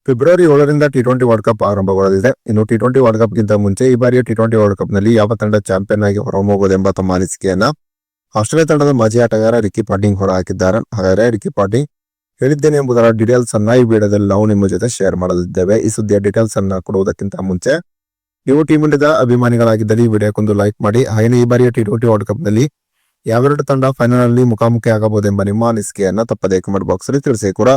February 7ರಿಂದ T20 world cup ಆರಂಭಗೊಳ್ಳಲಿದೆ. ಇನ್ನು T20 world cup ಗಿಂತ ಮುಂಚೆ ಈ ಬಾರಿಯ ಟಿ20 ವರ್ಲ್ಡ್ ಕಪ್ ನಲ್ಲಿ ಯಾವ ತಂಡ ಚಾಂಪಿಯನ್ ಆಗಿ ಹೊರಹೊಮ್ಮಬಹುದೆಂಬ ತಮ್ಮ ಅನಿಸಿಕೆಯನ್ನ ಆಸ್ಟ್ರೇಲಿಯಾ ತಂಡದ ಮಾಜಿ ಆಟಗಾರ ರಿಕಿ ಪಾಂಟಿಂಗ್ ಹೊರಹಾಕಿದ್ದಾರೆ. ಹಾಗಾದರೆ ರಿಕಿ ಪಾಂಟಿಂಗ್ ಹೇಳಿದ್ದೇನೆ ಎಂಬುದರ ಡೀಟೇಲ್ಸ್ ಅನ್ನ ಈ ವಿಡಿಯೋದಲ್ಲಿ ನಾವು ನಿಮ್ಮ ಜೊತೆ ಶೇರ್ ಮಾಡಲಿದ್ದೇವೆ. ಈ ಸುದ್ದಿಯ ಡೀಟೇಲ್ಸ್ ಅನ್ನ ಕೊಡುವುದಕ್ಕಿಂತ ಮುಂಚೆ ನೀವು ಟೀಮ್ ಇಂಡಿಯಾದ ಅಭಿಮಾನಿಗಳಾಗಿದ್ದಲ್ಲಿ ಈ ವಿಡಿಯೋಕ್ಕೊಂದು ಲೈಕ್ ಮಾಡಿ. ಹಾಗೆ ಈ ಬಾರಿಯ ಟಿ20 ವರ್ಲ್ಡ್ ಕಪ್ ನಲ್ಲಿ ಯಾವೆರಡು ತಂಡ ಫೈನಲ್ ನಲ್ಲಿ ಮುಖಾಮುಖಿ ಆಗಬಹುದೆಂಬ ನಿಮ್ಮ ಅನಿಸಿಕೆಯನ್ನ ತಪ್ಪದೇ ಕಮೆಂಟ್ ಬಾಕ್ಸ್ ಅಲ್ಲಿ ತಿಳಿಸಿ. ಕೂಡ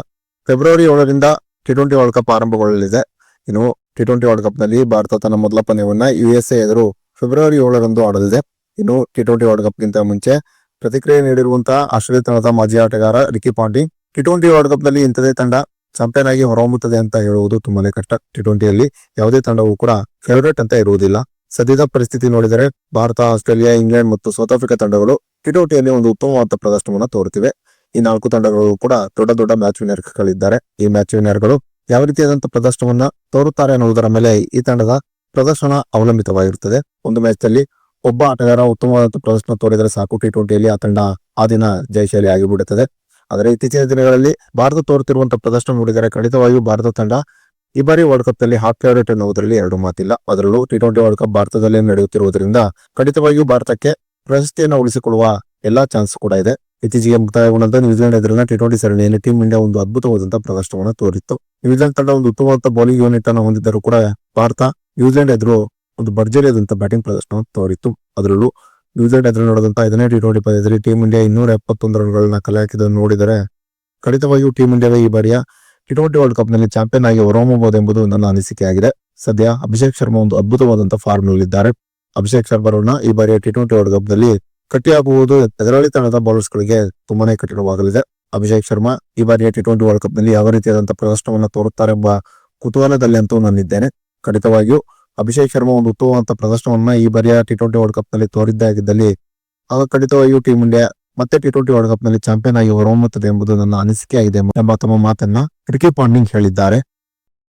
ಫೆಬ್ರವರಿ 7ರಿಂದ ಟಿ20 ವರ್ಲ್ಡ್ ಕಪ್ ಆರಂಭಗೊಳ್ಳಲಿದೆ. ಇನ್ನು ಟಿ20 ವರ್ಲ್ಡ್ ಕಪ್ ನಲ್ಲಿ ಭಾರತ ತನ್ನ ಮೊದಲ ಪಂದ್ಯವನ್ನ USA ಎದುರು ಫೆಬ್ರವರಿ 7ರಂದು ಆಡಲಿದೆ. ಇನ್ನು ಟಿ20 ವರ್ಲ್ಡ್ ಕಪ್ ಗಿಂತ ಮುಂಚೆ ಪ್ರತಿಕ್ರಿಯೆ ನೀಡಿರುವಂತಹ ಆಸ್ಟ್ರೇಲಿಯಾ ತಂಡದ ಮಾಜಿ ಆಟಗಾರ Ricky Ponting T20 world cup ನಲ್ಲಿ ಇಂಥದೇ ತಂಡ ಚಾಂಪಿಯನ್ ಆಗಿ ಹೊರಹೊಮ್ಮುತ್ತದೆ ಅಂತ ಹೇಳುವುದು ತುಂಬಾನೇ ಕಷ್ಟ. ಟಿ20ಯಲ್ಲಿ ಯಾವುದೇ ತಂಡವೂ ಕೂಡ ಫೇವರೇಟ್ ಅಂತ ಇರುವುದಿಲ್ಲ. ಸದ್ಯದ ಪರಿಸ್ಥಿತಿ ನೋಡಿದರೆ ಭಾರತ, ಆಸ್ಟ್ರೇಲಿಯಾ, ಇಂಗ್ಲೆಂಡ್ ಮತ್ತು ಸೌತ್ ಆಫ್ರಿಕಾ ತಂಡಗಳು ಟಿ20ಯಲ್ಲಿ ಒಂದು ಉತ್ತಮವಾದ ಪ್ರದರ್ಶನವನ್ನು ತೋರುತ್ತಿವೆ. ಈ 4 ತಂಡಗಳು ಕೂಡ ದೊಡ್ಡ ದೊಡ್ಡ ಮ್ಯಾಚ್ ವಿನ್ನರ್ಗಳಿದ್ದಾರೆ. ಈ ಮ್ಯಾಚ್ ವಿನ್ನರ್ಗಳು ಯಾವ ರೀತಿಯಾದಂತಹ ಪ್ರದರ್ಶನವನ್ನ ತೋರುತ್ತಾರೆ ಅನ್ನುವುದರ ಮೇಲೆ ಈ ತಂಡದ ಪ್ರದರ್ಶನ ಅವಲಂಬಿತವಾಗಿರುತ್ತದೆ. ಒಂದು ಮ್ಯಾಚ್ ನಲ್ಲಿ ಒಬ್ಬ ಆಟಗಾರ ಉತ್ತಮವಾದ ಪ್ರದರ್ಶನ ತೋರಿದರೆ ಸಾಕು, ಟಿ20ಯಲ್ಲಿ ಆ ತಂಡ ಆ ದಿನ ಜಯಶಾಲಿ ಆಗಿಬಿಡುತ್ತದೆ. ಆದರೆ ಇತ್ತೀಚಿನ ದಿನಗಳಲ್ಲಿ ಭಾರತ ತೋರುತ್ತಿರುವಂತಹ ಪ್ರದರ್ಶನ ನೋಡಿದರೆ ಖಂಡಿತವಾಗಿಯೂ ಭಾರತ ತಂಡ ಈ ಬಾರಿ ವರ್ಲ್ಡ್ ಕಪ್ ನಲ್ಲಿ ಹಾಟ್ ಫೇವರೇಟ್ ಎನ್ನುವುದರಲ್ಲಿ ಎರಡು ಮಾತಿಲ್ಲ. ಅದರಲ್ಲೂ ಟಿ20 ವರ್ಲ್ಡ್ ಕಪ್ ಭಾರತದಲ್ಲೇ ನಡೆಯುತ್ತಿರುವುದರಿಂದ ಖಂಡಿತವಾಗಿಯೂ ಭಾರತಕ್ಕೆ ಪ್ರಶಸ್ತಿಯನ್ನು ಉಳಿಸಿಕೊಳ್ಳುವ ಎಲ್ಲಾ ಚಾನ್ಸ್ ಕೂಡ ಇದೆ. ಇತ್ತೀಚೆಗೆ ಮುಕ್ತಾಯಗೊಂಡಂತ ನ್ಯೂಜಿಲೆಂಡ್ ಎದುರಿನ ಟಿ20 ಸರಣಿಯಲ್ಲಿ ಟೀಮ್ ಇಂಡಿಯಾ ಒಂದು ಅದ್ಭುತವಾದಂತಹ ಪ್ರದರ್ಶನವನ್ನು ತೋರಿತ್ತು. ನ್ಯೂಜಿಲೆಂಡ್ ತಂಡ ಒಂದು ಉತ್ತಮವಾದ ಬೌಲಿಂಗ್ ಯೂನಿಟ್ ಅನ್ನು ಹೊಂದಿದ್ದರೂ ಕೂಡ ಭಾರತ ನ್ಯೂಜಿಲೆಂಡ್ ಎದುರು ಒಂದು ಭರ್ಜರಿಯಾದಂತಹ ಬ್ಯಾಟಿಂಗ್ ಪ್ರದರ್ಶನವನ್ನು ತೋರಿತ್ತು. ಅದರಲ್ಲೂ ನ್ಯೂಜಿಲೆಂಡ್ ಎದುರು ನಡೆದಂತಹ 5ನೇ ಟಿ20 ಪಂದ್ಯದಲ್ಲಿ ಟೀಮ್ ಇಂಡಿಯಾ 271 ರನ್ಗಳನ್ನ ಕಲೆ ಹಾಕಿದ್ದನ್ನು ನೋಡಿದರೆ ಖಂಡಿತವಾಗಿಯೂ ಟೀಮ್ ಇಂಡಿಯಾದ ಈ ಬಾರಿಯ ಟಿ20 ವರ್ಲ್ಡ್ ಕಪ್ ನಲ್ಲಿ ಚಾಂಪಿಯನ್ ಆಗಿ ಹೊರಹೊಮ್ಮಬಹುದೆಂಬುದು ನನ್ನ ಅನಿಸಿಕೆಯಾಗಿದೆ. ಸದ್ಯ ಅಭಿಷೇಕ್ ಶರ್ಮಾ ಒಂದು ಅದ್ಭುತವಾದಂತಹ ಫಾರ್ಮ್ ನಲ್ಲಿದ್ದಾರೆ. ಅಭಿಷೇಕ್ ಶರ್ಮಾರನ್ನ ಈ ಬಾರಿಯ ಟಿ20 ವರ್ಲ್ಡ್ ಕಪ್ ನಲ್ಲಿ ಕಟ್ಟಿಹಾಕುವುದು ಎದುರಾಳಿ ತಂಡದ ಬೌಲರ್ಸ್ ಗಳಿಗೆ ತುಂಬಾನೇ ಕಠಿಣವಾಗಲಿದೆ. ಅಭಿಷೇಕ್ ಶರ್ಮಾ ಈ ಬಾರಿಯ ಟಿ20 ವರ್ಲ್ಡ್ ಕಪ್ ನಲ್ಲಿ ಯಾವ ರೀತಿಯಾದಂತಹ ಪ್ರದರ್ಶನವನ್ನು ತೋರುತ್ತಾರೆ ಎಂಬ ಕುತೂಹಲದಲ್ಲಿ ಅಂತೂ ನಾನಿದ್ದೇನೆ. ಖಂಡಿತವಾಗಿಯೂ ಅಭಿಷೇಕ್ ಶರ್ಮಾ ಒಂದು ಉತ್ತಮವಾದ ಪ್ರದರ್ಶನವನ್ನ ಈ ಬಾರಿಯ ಟಿ20 ವರ್ಲ್ಡ್ ಕಪ್ ನಲ್ಲಿ ತೋರಿದ್ದೇ ಆಗಿದ್ದಲ್ಲಿ ಆಗ ಖಂಡಿತವಾಗಿಯೂ ಟೀಮ್ ಇಂಡಿಯಾ ಮತ್ತೆ ಟಿ20 ವರ್ಲ್ಡ್ ಕಪ್ ನಲ್ಲಿ ಚಾಂಪಿಯನ್ ಆಗಿ ಹೊರಹೊಮ್ಮುತ್ತದೆ ಎಂಬುದು ನನ್ನ ಅನಿಸಿಕೆಯಾಗಿದೆ ಎಂಬ ತಮ್ಮ ಮಾತನ್ನ ರಿಕಿ ಪಾಂಟಿಂಗ್ ಹೇಳಿದ್ದಾರೆ.